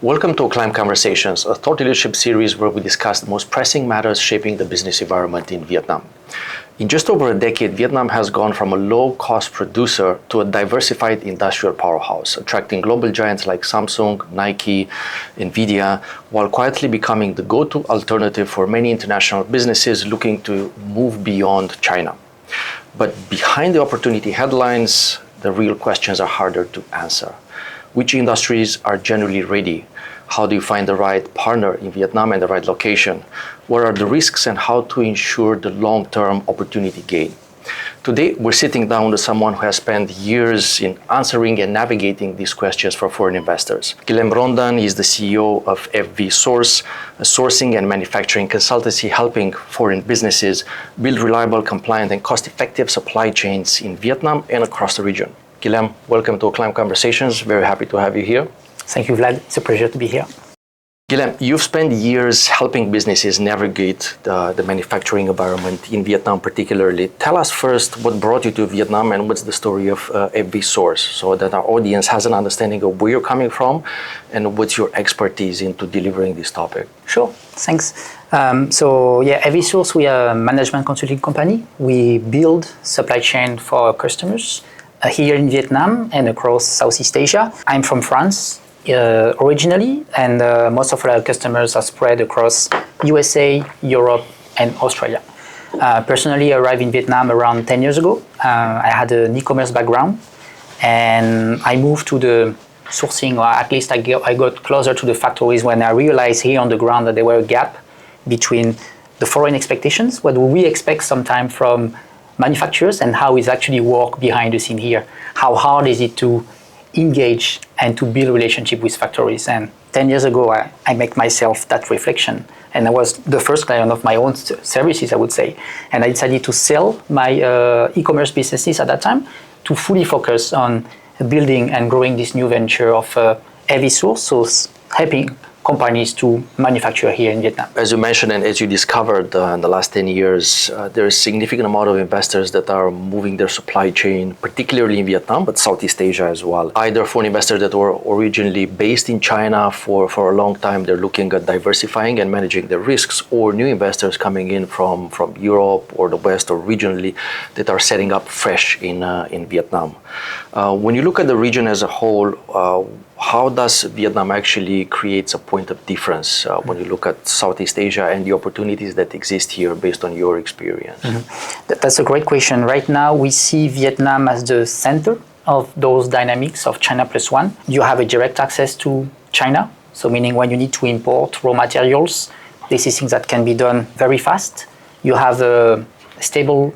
Welcome to Acclime Conversations, a thought leadership series where we discuss the most pressing matters shaping the business environment in Vietnam. In just over a decade, Vietnam has gone from a low-cost producer to a diversified industrial powerhouse, attracting global giants like Samsung, Nike, Nvidia, while quietly becoming the go-to alternative for many international businesses looking to move beyond China. But behind the opportunity headlines, the real questions are harder to answer. Which industries are generally ready? How do you find the right partner in Vietnam and the right location? What are the risks and how to ensure the long-term opportunity gain? Today, we're sitting down with someone who has spent years in answering and navigating these questions for foreign investors. Guillaume Rondan is the CEO of FVSource, a sourcing and manufacturing consultancy helping foreign businesses build reliable, compliant, and cost-effective supply chains in Vietnam and across the region. Guillaume, welcome to Acclime Conversations. Very happy to have you here. Thank you, Vlad. It's a pleasure to be here. Guillaume, you've spent years helping businesses navigate the manufacturing environment in Vietnam particularly. Tell us first what brought you to Vietnam and what's the story of FVSource so that our audience has an understanding of where you're coming from and what's your expertise into delivering this topic. Sure, thanks. FVSource, we are a management consulting company. We build supply chain for our customers here in Vietnam and across Southeast Asia. I'm from France originally, and most of our customers are spread across USA, Europe, and Australia. Personally, I arrived in Vietnam around 10 years ago. I had an e-commerce background, and I moved to the sourcing, or at least I got closer to the factories when I realized here on the ground that there were a gap between the foreign expectations, what we expect sometimes from manufacturers, and how it actually work behind the scene here. How hard is it to engage and to build relationship with factories? And 10 years ago, I make myself that reflection. And I was the first client of my own services, I would say. And I decided to sell my e-commerce businesses at that time to fully focus on building and growing this new venture of FVSource, so helping companies to manufacture here in Vietnam. As you mentioned and as you discovered in the last 10 years, there is a significant amount of investors that are moving their supply chain, particularly in Vietnam, but Southeast Asia as well. Either foreign investors that were originally based in China for a long time, they're looking at diversifying and managing their risks, or new investors coming in from Europe or the West or regionally that are setting up fresh in Vietnam. When you look at the region as a whole, how does Vietnam actually create a point of difference when you look at Southeast Asia and the opportunities that exist here based on your experience? Mm-hmm. That's a great question. Right now, we see Vietnam as the center of those dynamics of China plus one. You have a direct access to China, so meaning when you need to import raw materials, this is things that can be done very fast. You have a stable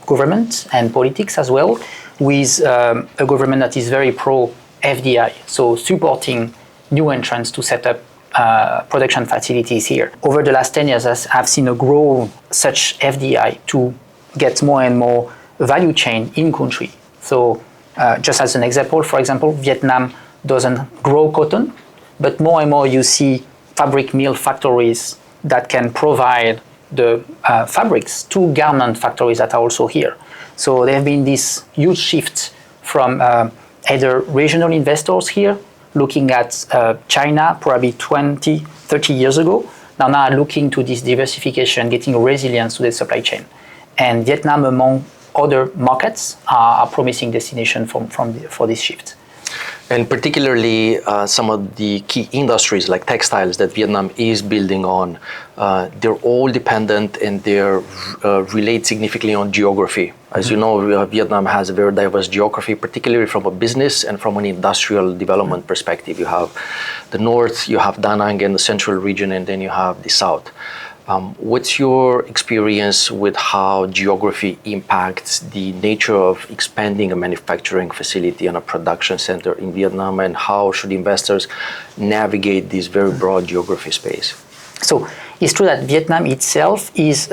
government and politics as well, with a government that is very pro FDI, so supporting new entrants to set up production facilities here. Over the last 10 years, I've seen a growth such FDI to get more and more value chain in country. So just as an example, for example, Vietnam doesn't grow cotton, but more and more you see fabric mill factories that can provide the fabrics to garment factories that are also here. So there have been this huge shift from either regional investors here, looking at China probably 20, 30 years ago, now looking to this diversification, getting resilience to the supply chain. And Vietnam, among other markets, are promising destination for this shift. And particularly some of the key industries like textiles that Vietnam is building on, they're all dependent and they relate significantly on geography. As you know, Vietnam has a very diverse geography, particularly from a business and from an industrial development perspective. You have the north, you have Da Nang and the central region, and then you have the south. What's your experience with how geography impacts the nature of expanding a manufacturing facility and a production center in Vietnam, and how should investors navigate this very broad geography space? So it's true that Vietnam itself is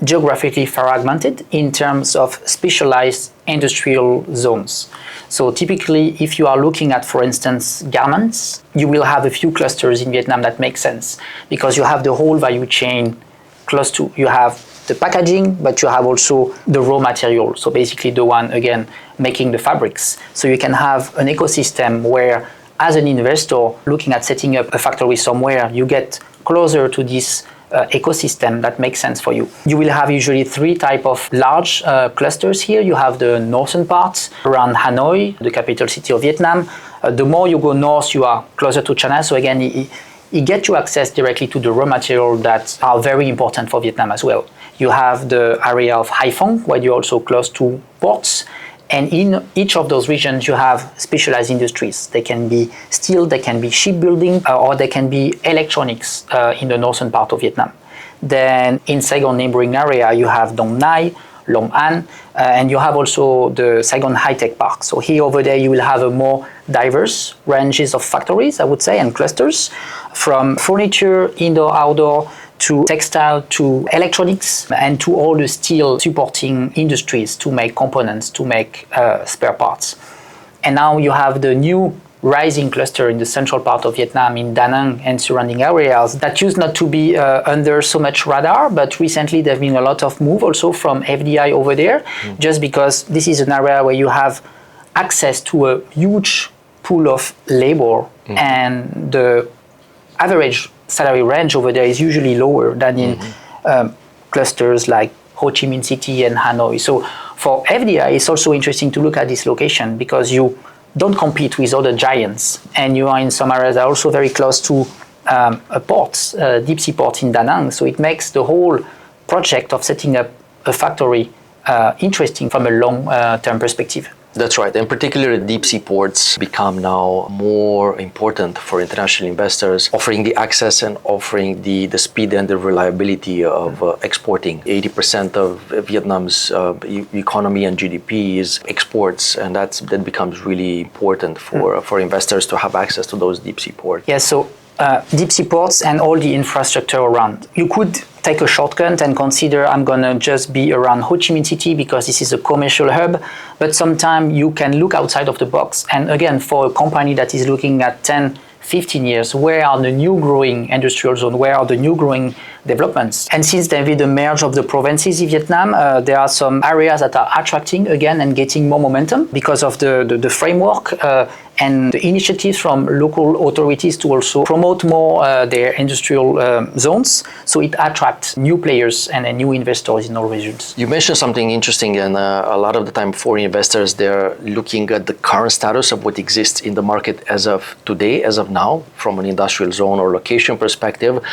geographically fragmented in terms of specialized industrial zones. So typically, if you are looking at, for instance, garments, you will have a few clusters in Vietnam that make sense because you have the whole value chain close to, you have the packaging, but you have also the raw material. So basically the one, again, making the fabrics. So you can have an ecosystem where as an investor looking at setting up a factory somewhere, you get closer to this ecosystem that makes sense for you. You will have usually three types of large clusters here. You have the northern part around Hanoi, the capital city of Vietnam. The more you go north, you are closer to China. So again, it gets you access directly to the raw material that are very important for Vietnam as well. You have the area of Haiphong, where you're also close to ports. And in each of those regions, you have specialized industries. They can be steel, they can be shipbuilding, or they can be electronics in the northern part of Vietnam. Then in Saigon neighboring area, you have Dong Nai, Long An, and you have also the Saigon High-Tech Park. So here over there, you will have a more diverse ranges of factories, I would say, and clusters, from furniture, indoor, outdoor, to textile, to electronics, and to all the steel supporting industries to make components, to make spare parts. And now you have the new rising cluster in the central part of Vietnam, in Da Nang and surrounding areas, that used not to be under so much radar, but recently there have been a lot of move also from FDI over there, just because this is an area where you have access to a huge pool of labor, and the average salary range over there is usually lower than in clusters like Ho Chi Minh City and Hanoi. So for FDI, it's also interesting to look at this location because you don't compete with other giants, and you are in some areas that are also very close to a port, deep sea port in Da Nang. So it makes the whole project of setting up a factory interesting from a long-term perspective. That's right, and particularly deep sea ports become now more important for international investors, offering the access and offering the speed and the reliability of exporting. 80% of Vietnam's economy and GDP is exports, and that becomes really important for investors to have access to those deep sea ports. Yeah, so deep sea ports and all the infrastructure around. You could take a shortcut and consider I'm going to just be around Ho Chi Minh City because this is a commercial hub, but sometimes you can look outside of the box. And again, for a company that is looking at 10, 15 years, where are the new growing industrial zones, where are the new growing developments? And since there is the merge of the provinces in Vietnam, there are some areas that are attracting again and getting more momentum because of the framework and the initiatives from local authorities to also promote more their industrial zones. So it attracts new players and new investors in all regions. You mentioned something interesting, and a lot of the time foreign investors, they're looking at the current status of what exists in the market as of today, as of now, from an industrial zone or location perspective.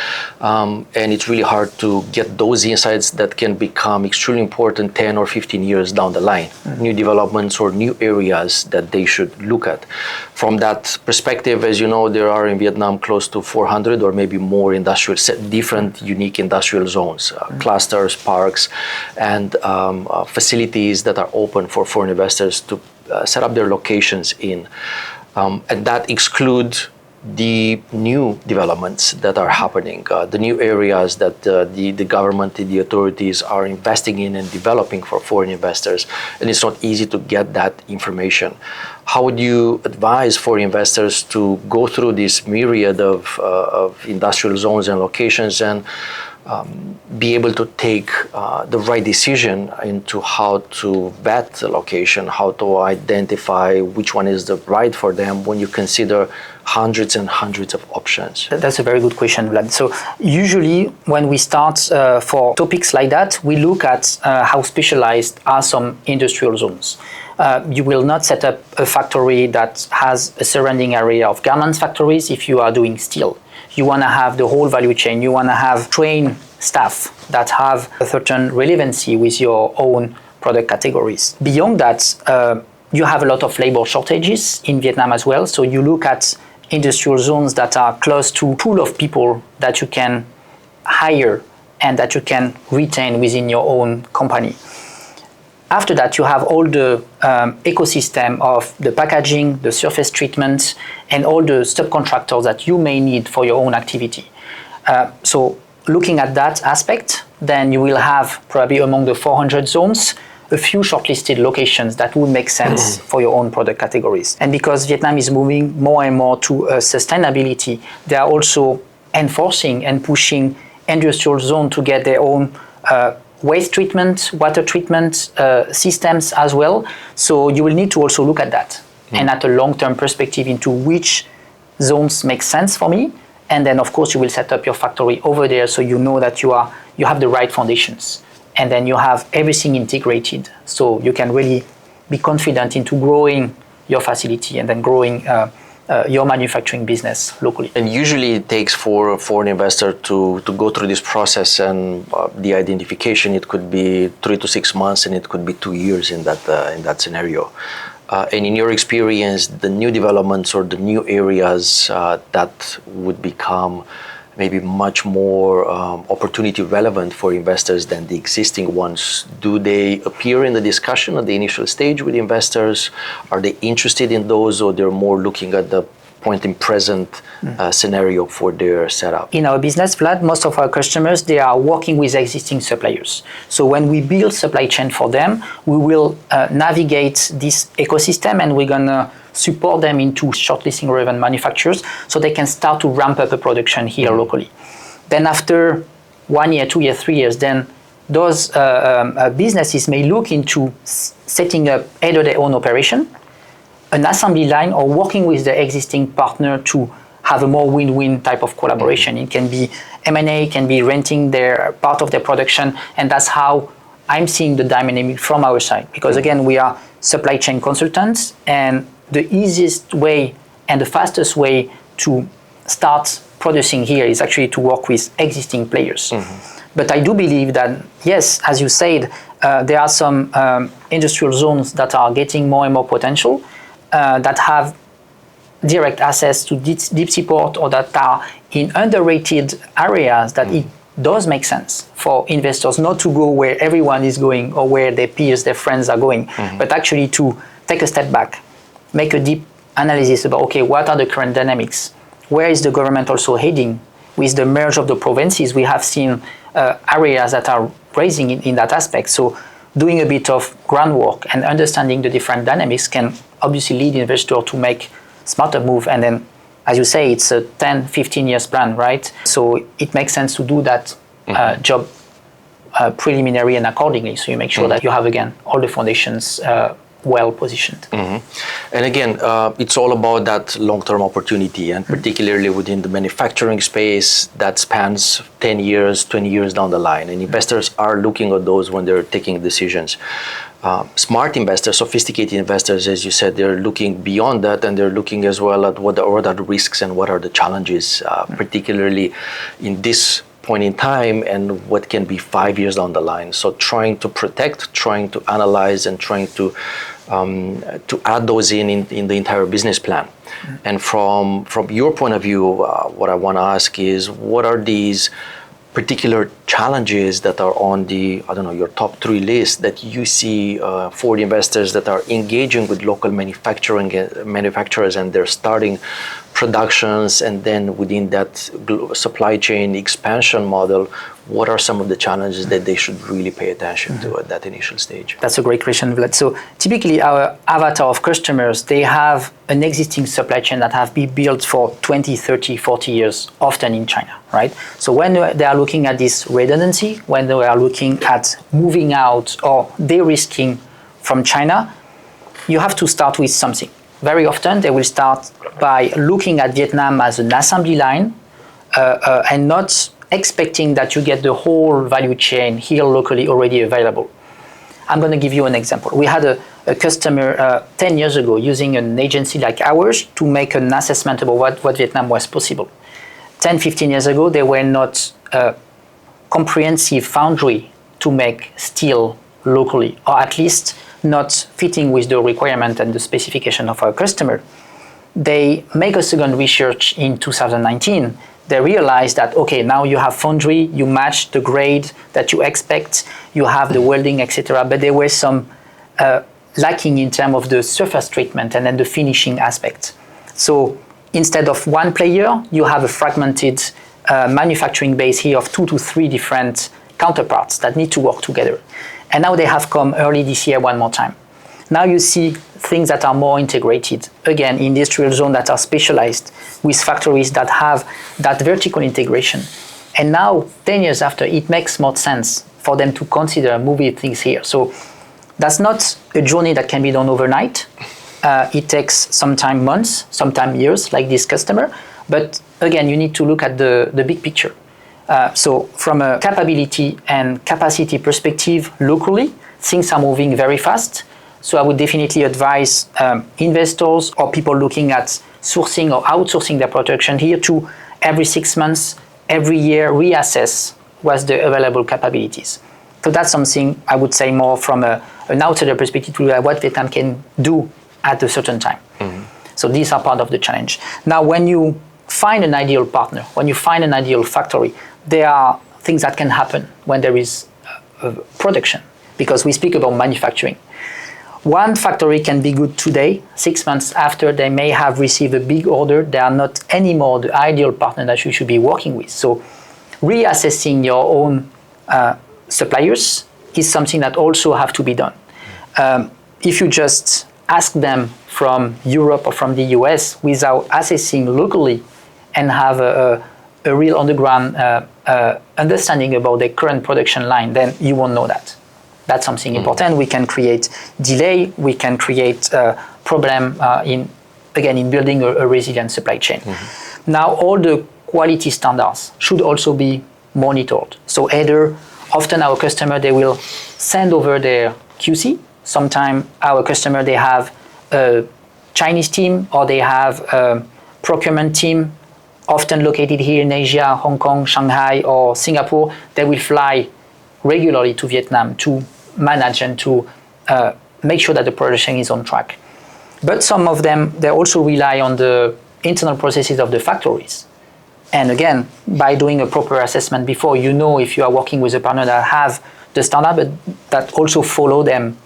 And it's really hard to get those insights that can become extremely important 10 or 15 years down the line. New developments or new areas that they should look at. From that perspective, as you know, there are in Vietnam close to 400 or maybe more different unique industrial zones, clusters, parks, and facilities that are open for foreign investors to set up their locations in. And that excludes the new developments that are happening, the new areas that the government, the authorities are investing in and developing for foreign investors. And it's not easy to get that information. How would you advise foreign investors to go through this myriad of industrial zones and locations and be able to take the right decision into how to vet the location, how to identify which one is the right for them when you consider hundreds and hundreds of options? That's a very good question, Vlad. So usually when we start for topics like that, we look at how specialized are some industrial zones. You will not set up a factory that has a surrounding area of garments factories if you are doing steel. You want to have the whole value chain. You want to have trained staff that have a certain relevancy with your own product categories. Beyond that, you have a lot of labor shortages in Vietnam as well. So you look at industrial zones that are close to a pool of people that you can hire and that you can retain within your own company. After that, you have all the ecosystem of the packaging, the surface treatment, and all the subcontractors that you may need for your own activity. So looking at that aspect, then you will have probably among the 400 zones, a few shortlisted locations that would make sense for your own product categories. And because Vietnam is moving more and more to sustainability, they are also enforcing and pushing industrial zones to get their own waste treatment, water treatment systems as well. So you will need to also look at that and at a long-term perspective into which zones make sense for me. And then, of course, you will set up your factory over there so you know that you have the right foundations. And then you have everything integrated. So you can really be confident into growing your facility and then growing your manufacturing business locally. And usually it takes for a foreign investor to go through this process and the identification. It could be 3 to 6 months, and it could be 2 years in that scenario. And in your experience, the new developments or the new areas that would become maybe much more opportunity relevant for investors than the existing ones, do they appear in the discussion at the initial stage with investors? Are they interested in those, or they're more looking at the point in present scenario for their setup? In our business, Vlad, most of our customers, they are working with existing suppliers. So when we build supply chain for them, we will navigate this ecosystem, and we're going to support them into shortlisting relevant manufacturers so they can start to ramp up the production here locally. Then after 1 year, 2 years, 3 years, then those businesses may look into setting up either their own operation, an assembly line, or working with the existing partner to have a more win-win type of collaboration. It can be M&A, can be renting their part of their production, and that's how I'm seeing the dynamic from our side. Because again, we are supply chain consultants, and the easiest way and the fastest way to start producing here is actually to work with existing players. But I do believe that, yes, as you said, there are some industrial zones that are getting more and more potential, that have direct access to deep sea port, or that are in underrated areas that it does make sense for investors not to go where everyone is going or where their peers, their friends are going, but actually to take a step back, make a deep analysis about, okay, what are the current dynamics? Where is the government also heading? With the merge of the provinces, we have seen areas that are rising in that aspect. So doing a bit of groundwork and understanding the different dynamics can obviously lead investor to make smarter move. And then, as you say, it's a 10, 15 years plan, right? So it makes sense to do that job preliminary and accordingly. So you make sure that you have, again, all the foundations well positioned. And again, it's all about that long-term opportunity, and particularly within the manufacturing space that spans 10 years, 20 years down the line. And investors are looking at those when they're taking decisions. Smart investors, sophisticated investors, as you said, they're looking beyond that, and they're looking as well at what are the risks and what are the challenges, particularly in this point in time, and what can be 5 years down the line. So trying to protect, trying to analyze, and trying to add those in the entire business plan. And from your point of view, what I want to ask is, what are these particular challenges that are on the, your top 3 list that you see for the investors that are engaging with local manufacturers, and they're starting productions, and then within that supply chain expansion model, what are some of the challenges that they should really pay attention to at that initial stage? That's a great question, Vlad. So typically our avatar of customers, they have an existing supply chain that have been built for 20, 30, 40 years, often in China, right? So when they are looking at this redundancy, when they are looking at moving out or de-risking from China, you have to start with something. Very often they will start by looking at Vietnam as an assembly line and not expecting that you get the whole value chain here locally already available. I'm going to give you an example. We had a customer 10 years ago using an agency like ours to make an assessment about what Vietnam was possible. 10, 15 years ago, they were not a comprehensive foundry to make steel locally, or at least not fitting with the requirement and the specification of our customer. They make a second research in 2019. They realized that, okay, now you have foundry, you match the grade that you expect, you have the welding, etc. But there were some lacking in terms of the surface treatment and then the finishing aspect. So instead of one player, you have a fragmented manufacturing base here of 2 to 3 different counterparts that need to work together. And now they have come early this year one more time. Now you see things that are more integrated. Again, industrial zones that are specialized with factories that have that vertical integration. And now, 10 years after, it makes more sense for them to consider moving things here. So that's not a journey that can be done overnight. It takes sometimes months, sometimes years, like this customer. But again, you need to look at the big picture. So from a capability and capacity perspective locally, things are moving very fast. So I would definitely advise investors or people looking at sourcing or outsourcing their production here to every 6 months, every year reassess what's the available capabilities. So that's something I would say more from an outsider perspective to what Vietnam can do at a certain time. Mm-hmm. So these are part of the challenge. Now, when you find an ideal partner, when you find an ideal factory, there are things that can happen when there is production, because we speak about manufacturing. One factory can be good today, 6 months after they may have received a big order, they are not anymore the ideal partner that you should be working with. So reassessing your own suppliers is something that also have to be done. If you just ask them from Europe or from the US without assessing locally and have a real underground understanding about the current production line, then you won't know that. That's something important. We can create delay. We can create problem in building a resilient supply chain. Mm-hmm. Now, all the quality standards should also be monitored. So either often our customer, they will send over their QC. Sometimes our customer, they have a Chinese team or they have a procurement team often located here in Asia, Hong Kong, Shanghai, or Singapore. They will fly regularly to Vietnam to manage and to make sure that the production is on track. But some of them, they also rely on the internal processes of the factories. And again, by doing a proper assessment before, you know if you are working with a partner that have the standard, but that also follow them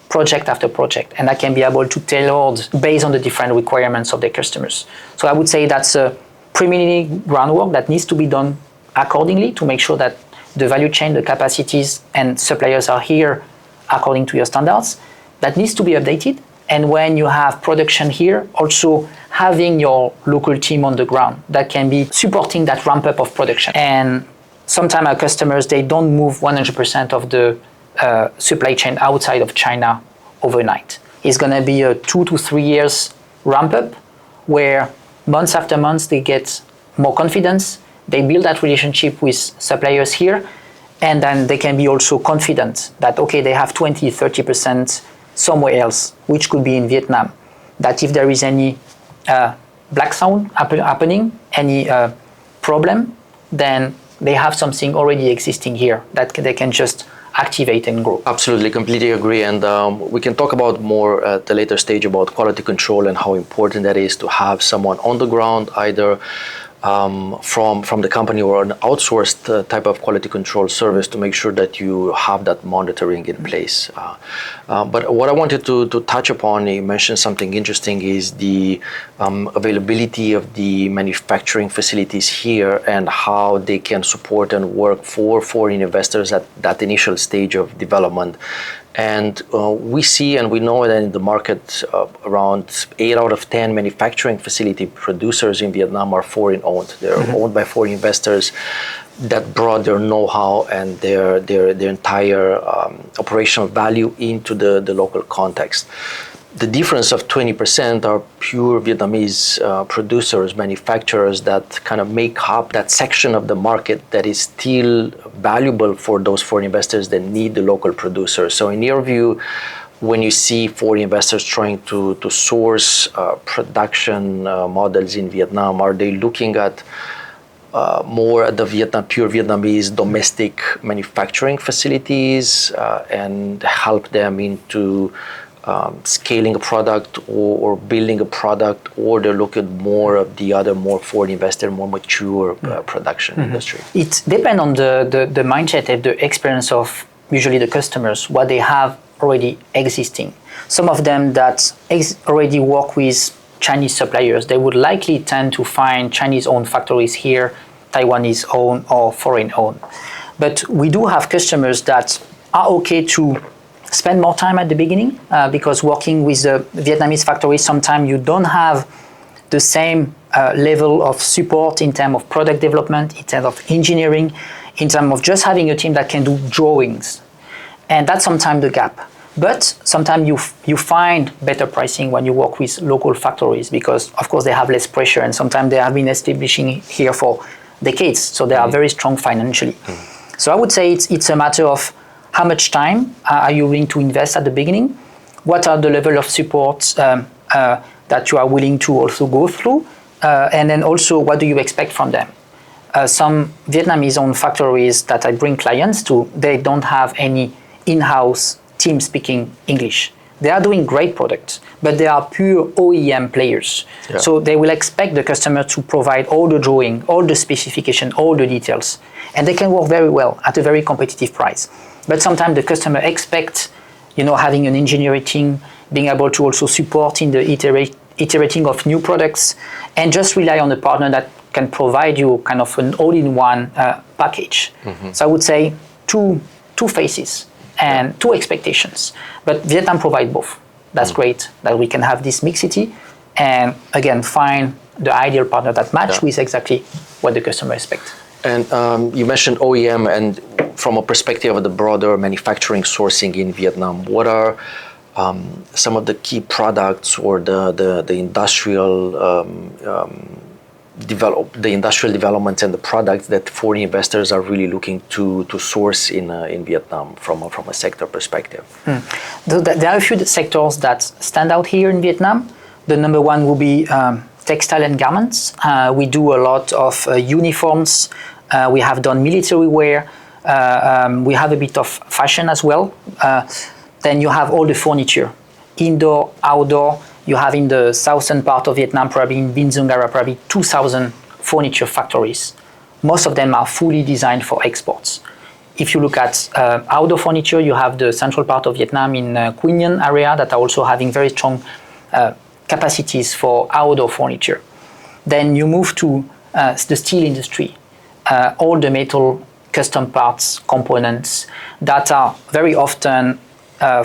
project after project. And that can be able to tailor based on the different requirements of their customers. So I would say that's a preliminary groundwork that needs to be done accordingly to make sure that the value chain, the capacities, and suppliers are here according to your standards. That needs to be updated. And when you have production here, also having your local team on the ground that can be supporting that ramp up of production. And sometimes our customers, they don't move 100% of the supply chain outside of China overnight. It's going to be a 2 to 3 years ramp up where months after months they get more confidence. They build that relationship with suppliers here, and then they can be also confident that, okay, they have 20, 30% somewhere else, which could be in Vietnam, that if there is any black sound happening, any problem, then they have something already existing here that they can just activate and grow. Absolutely, completely agree. And we can talk about more at the later stage about quality control and how important that is to have someone on the ground, either from the company or an outsourced type of quality control service to make sure that you have that monitoring in place. But what I wanted to touch upon, you mentioned something interesting, is the availability of the manufacturing facilities here and how they can support and work for foreign investors at that initial stage of development. And we see and we know that in the market, around 8 out of 10 manufacturing facility producers in Vietnam are foreign owned. They're owned by foreign investors that brought their know-how and their entire operational value into the local context. The difference of 20% are pure Vietnamese producers, manufacturers that kind of make up that section of the market that is still valuable for those foreign investors that need the local producers. So in your view, when you see foreign investors trying to source production models in Vietnam, are they looking at more at the pure Vietnamese domestic manufacturing facilities and help them into scaling a product or building a product, or they look at more of the other more foreign investor, more mature production industry? It depends on the mindset and the experience of usually the customers, what they have already existing. Some of them that already work with Chinese suppliers, they would likely tend to find Chinese-owned factories here, Taiwanese-owned or foreign-owned. But we do have customers that are okay to spend more time at the beginning because working with the Vietnamese factories, sometimes you don't have the same level of support in terms of product development, in terms of engineering, in terms of just having a team that can do drawings. And that's sometimes the gap. But sometimes you find better pricing when you work with local factories because, of course, they have less pressure and sometimes they have been establishing here for decades, so they are very strong financially. So I would say it's a matter of how much time are you willing to invest at the beginning, what are the level of support that you are willing to also go through, and then also what do you expect from them. Some Vietnamese-owned factories that I bring clients to, they don't have any in-house team speaking English. They are doing great products, but they are pure OEM players. Yeah. So they will expect the customer to provide all the drawing, all the specification, all the details, and they can work very well at a very competitive price. But sometimes the customer expects, having an engineering team, being able to also support in the iterating of new products, and just rely on a partner that can provide you kind of an all-in-one package. So I would say two phases and two expectations. But Vietnam provides both. That's great that we can have this mixity and again find the ideal partner that match with exactly what the customer expects. And you mentioned OEM, and from a perspective of the broader manufacturing sourcing in Vietnam, what are some of the key products or the industrial industrial developments and the products that foreign investors are really looking to source in Vietnam from a sector perspective? There are a few sectors that stand out here in Vietnam. The number one will be textile and garments. We do a lot of uniforms. We have done military wear. We have a bit of fashion as well. Then you have all the furniture, indoor, outdoor. You have in the southern part of Vietnam, probably in Binh Duong area, probably 2,000 furniture factories. Most of them are fully designed for exports. If you look at outdoor furniture, you have the central part of Vietnam in Quy Nhon area that are also having very strong capacities for outdoor furniture. Then you move to the steel industry, all the metal custom parts, components that are very often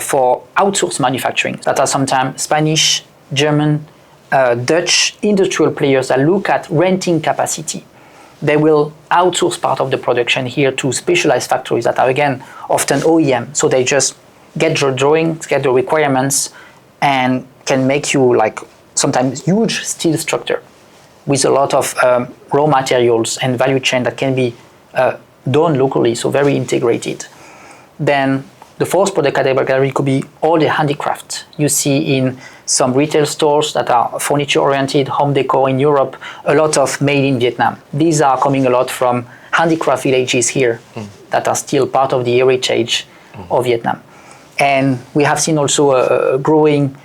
for outsourced manufacturing, that are sometimes Spanish, German, Dutch industrial players that look at renting capacity. They will outsource part of the production here to specialized factories that are, again, often OEM. So they just get your drawings, get the requirements, and can make you like sometimes huge steel structure with a lot of raw materials and value chain that can be done locally, so very integrated. Then the fourth product category could be all the handicraft you see in some retail stores that are furniture-oriented, home decor in Europe, a lot of made in Vietnam. These are coming a lot from handicraft villages here that are still part of the heritage of Vietnam. And we have seen also a growing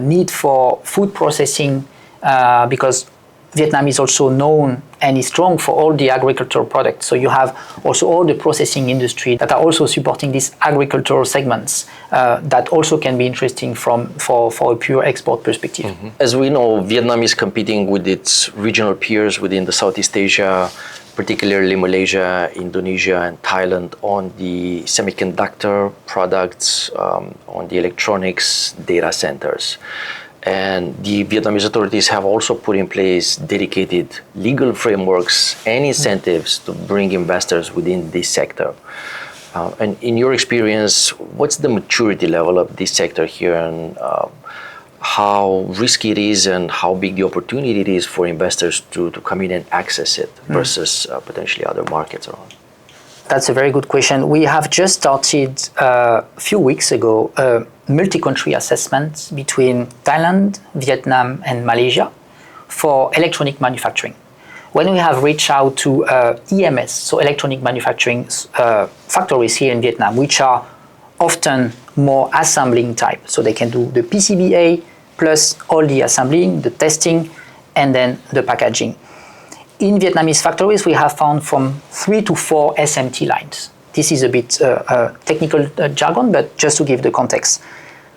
need for food processing because Vietnam is also known and is strong for all the agricultural products. So you have also all the processing industry that are also supporting these agricultural segments that also can be interesting for a pure export perspective. As we know, Vietnam is competing with its regional peers within the Southeast Asia, particularly Malaysia, Indonesia, and Thailand on the semiconductor products, on the electronics data centers. And the Vietnamese authorities have also put in place dedicated legal frameworks and incentives to bring investors within this sector. And in your experience, what's the maturity level of this sector here, and how risky it is and how big the opportunity it is for investors to come in and access it versus potentially other markets around? That's a very good question. We have just started a few weeks ago a multi-country assessment between Thailand, Vietnam, and Malaysia for electronic manufacturing. When we have reached out to EMS, so electronic manufacturing factories here in Vietnam, which are often more assembling type, so they can do the PCBA plus all the assembling, the testing, and then the packaging. In Vietnamese factories, we have found from 3 to 4 SMT lines. This is a bit technical jargon, but just to give the context.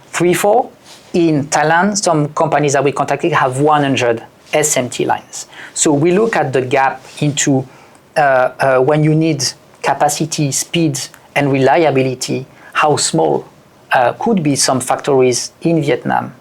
3, 4. In Thailand, some companies that we contacted have 100 SMT lines. So we look at the gap into when you need capacity, speed, and reliability, how small could be some factories in Vietnam,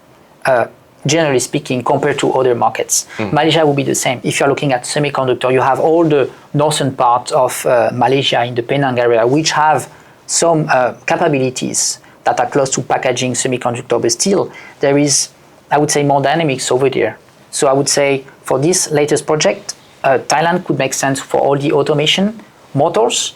generally speaking, compared to other markets. Malaysia will be the same. If you're looking at semiconductor, you have all the northern part of Malaysia in the Penang area, which have some capabilities that are close to packaging semiconductor, but still there is, I would say, more dynamics over there. So I would say for this latest project, Thailand could make sense for all the automation, motors,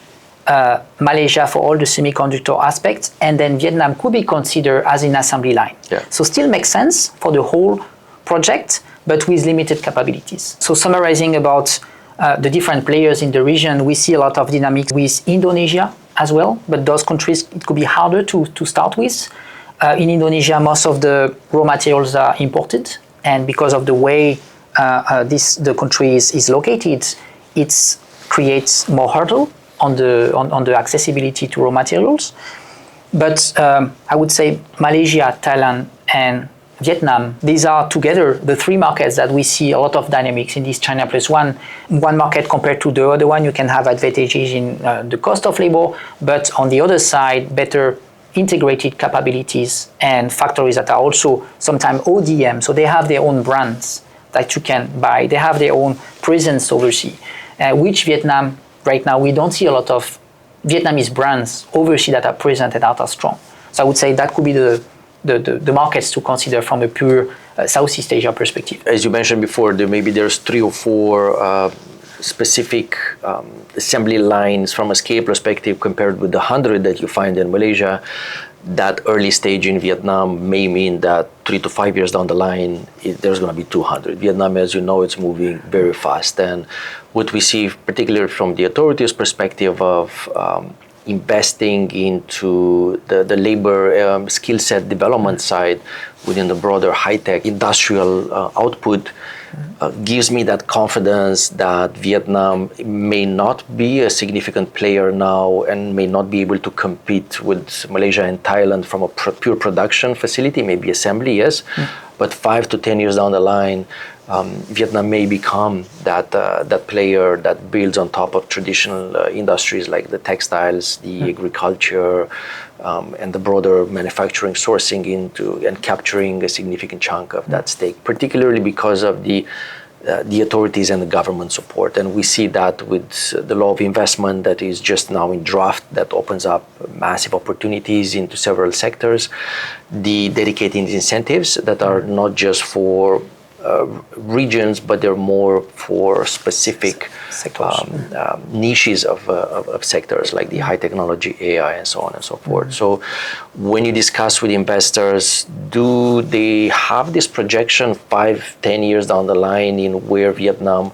Malaysia for all the semiconductor aspects, and then Vietnam could be considered as an assembly line. Yeah. So still makes sense for the whole project, but with limited capabilities. So summarizing about the different players in the region, we see a lot of dynamics with Indonesia as well, but those countries, it could be harder to start with. In Indonesia, most of the raw materials are imported, and because of the way the country is located, it creates more hurdle on the accessibility to raw materials. But I would say Malaysia, Thailand, and Vietnam, these are together the three markets that we see a lot of dynamics in this China plus one market compared to the other one. You can have advantages in the cost of labor, but on the other side, better integrated capabilities and factories that are also sometimes ODM, so they have their own brands that you can buy. They have their own presence overseas, which Vietnam, right now, we don't see a lot of Vietnamese brands overseas that are present and that are strong. So I would say that could be the markets to consider from a pure Southeast Asia perspective. As you mentioned before, there's 3 or 4 specific assembly lines from a scale perspective compared with the 100 that you find in Malaysia. That early stage in Vietnam may mean that 3 to 5 years down the line, there's going to be 200. Vietnam, as you know, it's moving very fast. And what we see, particularly from the authorities' perspective of investing into the labor skill set development side within the broader high-tech industrial output, gives me that confidence that Vietnam may not be a significant player now and may not be able to compete with Malaysia and Thailand from a pure production facility, maybe assembly, yes. But 5 to 10 years down the line, Vietnam may become that player that builds on top of traditional industries like the textiles, the agriculture, and the broader manufacturing, sourcing into and capturing a significant chunk of that stake, particularly because of the authorities and the government support. And we see that with the law of investment that is just now in draft that opens up massive opportunities into several sectors, the dedicated incentives that are not just for regions, but they're more for specific niches of sectors like the high technology, AI, and so on and so forth. So when you discuss with investors, do they have this projection 5-10 years down the line in where Vietnam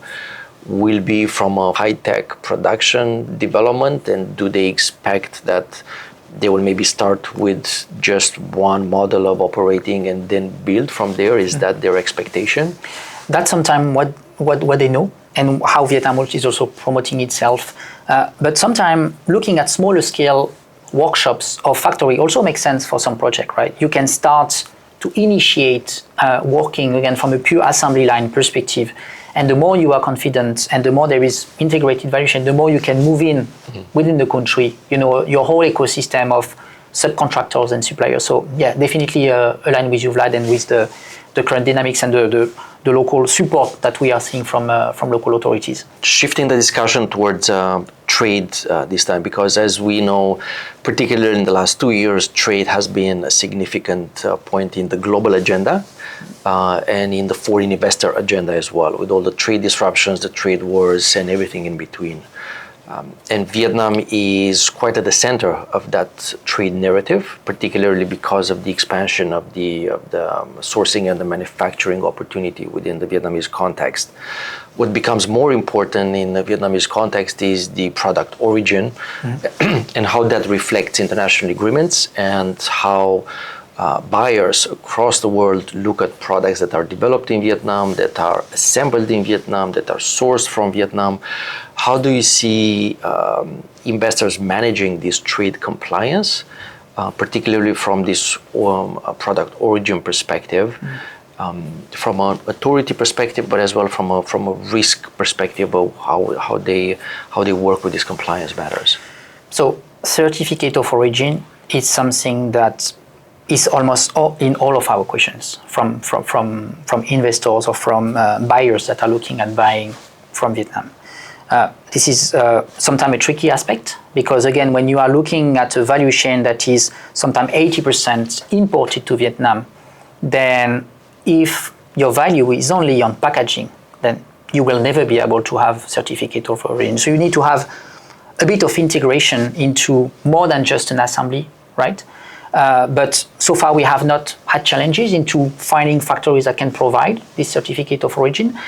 will be from a high-tech production development, and do they expect that they will maybe start with just one model of operating and then build from there? Is that their expectation? That's sometimes what they know and how Vietnam is also promoting itself. But sometimes looking at smaller scale workshops or factory also makes sense for some project, right? You can start to initiate working again from a pure assembly line perspective. And the more you are confident and the more there is integrated value chain, the more you can move in within the country, your whole ecosystem of subcontractors and suppliers. So yeah, definitely align with you, Vlad, and with the current dynamics and the local support that we are seeing from local authorities. Shifting the discussion towards trade this time, because as we know, particularly in the last 2 years, trade has been a significant point in the global agenda. And in the foreign investor agenda as well, with all the trade disruptions, the trade wars, and everything in between. And Vietnam is quite at the center of that trade narrative, particularly because of the expansion of the sourcing and the manufacturing opportunity within the Vietnamese context. What becomes more important in the Vietnamese context is the product origin and how that reflects international agreements and how buyers across the world look at products that are developed in Vietnam, that are assembled in Vietnam, that are sourced from Vietnam. How do you see investors managing this trade compliance, particularly from this product origin perspective, from an authority perspective, but as well from a risk perspective of how they work with these compliance matters? So, certificate of origin is something that is almost in all of our questions from investors or from buyers that are looking at buying from Vietnam. This is sometimes a tricky aspect because, again, when you are looking at a value chain that is sometimes 80% imported to Vietnam, then if your value is only on packaging, then you will never be able to have certificate of origin. So you need to have a bit of integration into more than just an assembly, right? But so far we have not had challenges into finding factories that can provide this certificate of origin.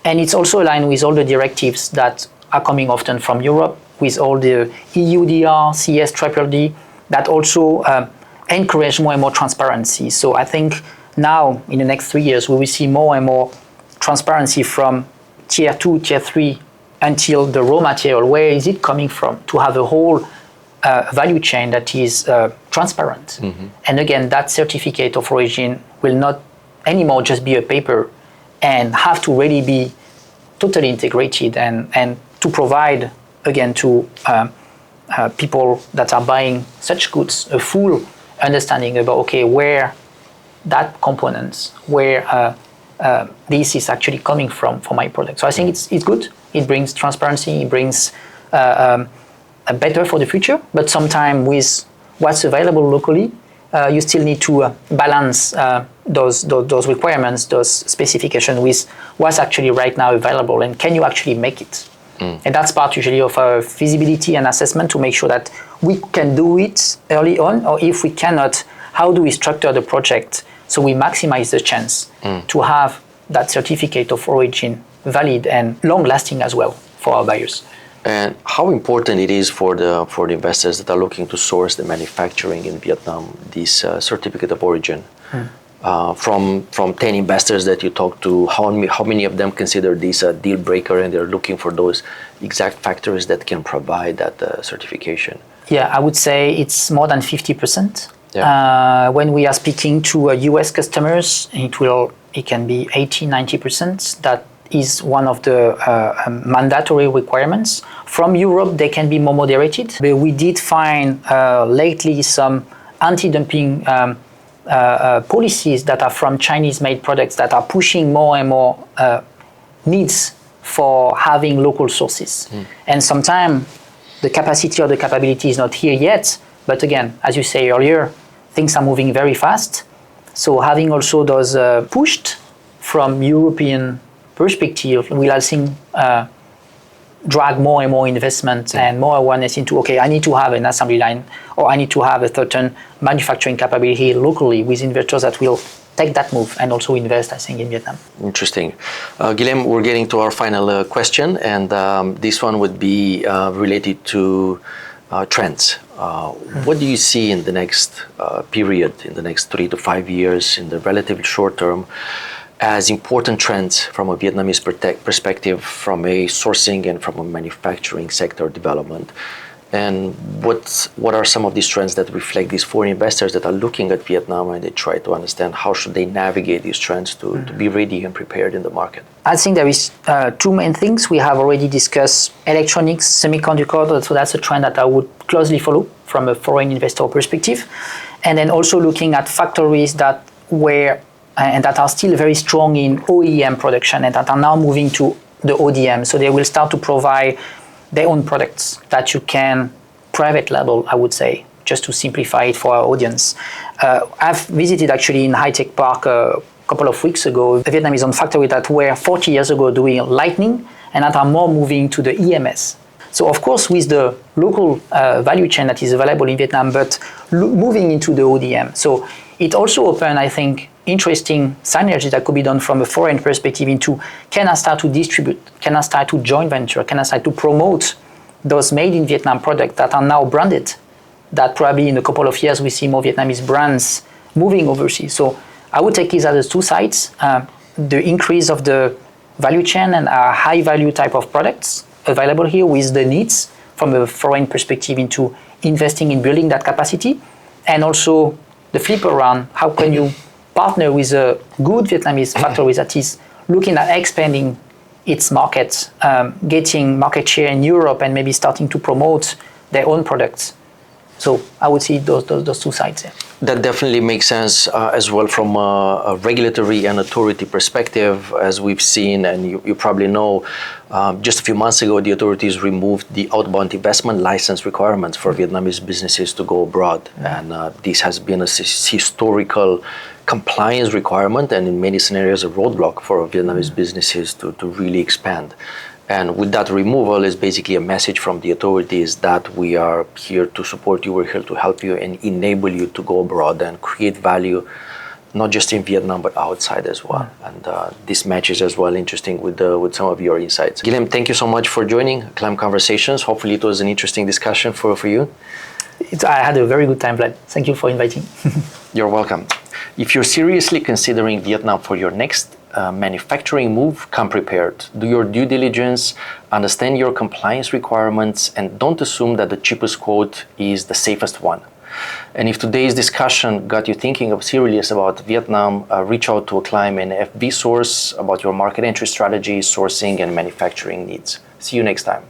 And it's also aligned with all the directives that are coming often from Europe, with all the EUDR, CS, DDD, that also encourage more and more transparency. So I think now, in the next 3 years, we will see more and more transparency from tier 2, tier 3, until the raw material, where is it coming from, to have a whole value chain that is transparent. Mm-hmm. And again, that certificate of origin will not anymore just be a paper and have to really be totally integrated and to provide, again, to people that are buying such goods a full understanding about, okay, where that components, where this is actually coming from for my product. So I think it's good. It brings transparency, it brings a better for the future, but sometimes with what's available locally, you still need to balance those requirements, those specifications with what's actually right now available, and can you actually make it? And that's part usually of our feasibility and assessment to make sure that we can do it early on, or if we cannot, how do we structure the project so we maximize the chance to have that certificate of origin valid and long-lasting as well for our buyers. And how important it is for the investors that are looking to source the manufacturing in Vietnam, this certificate of origin. From 10 investors that you talk to, how many of them consider this a deal breaker and they're looking for those exact factories that can provide that certification? Yeah, I would say it's more than 50%. Yeah. When we are speaking to US customers, it can be 80-90%. That is one of the mandatory requirements. From Europe, they can be more moderated. But we did find lately some anti-dumping policies that are from Chinese-made products that are pushing more and more needs for having local sources. And sometimes the capacity or the capability is not here yet. But again, as you say earlier, things are moving very fast. So having also those pushed from European perspective will, I think, drag more and more investment and more awareness into, okay, I need to have an assembly line, or I need to have a certain manufacturing capability locally with investors that will take that move and also invest, I think, in Vietnam. Interesting. Guillaume, we're getting to our final question, and this one would be related to trends. What do you see in the next period, in the next 3 to 5 years, in the relatively short term, as important trends from a Vietnamese perspective, from a sourcing and from a manufacturing sector development? And what are some of these trends that reflect these foreign investors that are looking at Vietnam and they try to understand how should they navigate these trends to be ready and prepared in the market? I think there is two main things. We have already discussed electronics, semiconductor, so that's a trend that I would closely follow from a foreign investor perspective. And then also looking at factories that that are still very strong in OEM production and that are now moving to the ODM. So they will start to provide their own products that you can private label, I would say, just to simplify it for our audience. I've visited actually in High Tech Park a couple of weeks ago, a Vietnamese owned factory that were 40 years ago doing lighting and that are more moving to the EMS. So of course, with the local value chain that is available in Vietnam, but moving into the ODM. So it also opened, I think, interesting synergy that could be done from a foreign perspective into, can I start to distribute? Can I start to joint venture? Can I start to promote those made in Vietnam products that are now branded? That probably in a couple of years, we see more Vietnamese brands moving overseas. So I would take these as two sides. The increase of the value chain and high value type of products available here with the needs from a foreign perspective into investing in building that capacity. And also the flip around, how can you partner with a good Vietnamese factory that is looking at expanding its market, getting market share in Europe and maybe starting to promote their own products. So I would see those two sides there. That definitely makes sense as well from a regulatory and authority perspective, as we've seen, and you probably know, just a few months ago, the authorities removed the outbound investment license requirements for Vietnamese businesses to go abroad. And this has been a historical compliance requirement, and in many scenarios, a roadblock for Vietnamese businesses to really expand. And with that removal is basically a message from the authorities that we are here to support you, we're here to help you and enable you to go abroad and create value, not just in Vietnam, but outside as well. And this matches as well interesting with some of your insights. Guillaume, thank you so much for joining Acclime Conversations. Hopefully it was an interesting discussion for you. I had a very good time, Vlad. Thank you for inviting. You're welcome. If you're seriously considering Vietnam for your next manufacturing move, come prepared. Do your due diligence, understand your compliance requirements, and don't assume that the cheapest quote is the safest one. And if today's discussion got you thinking seriously about Vietnam, reach out to Acclime and FVSource about your market entry strategy, sourcing, and manufacturing needs. See you next time.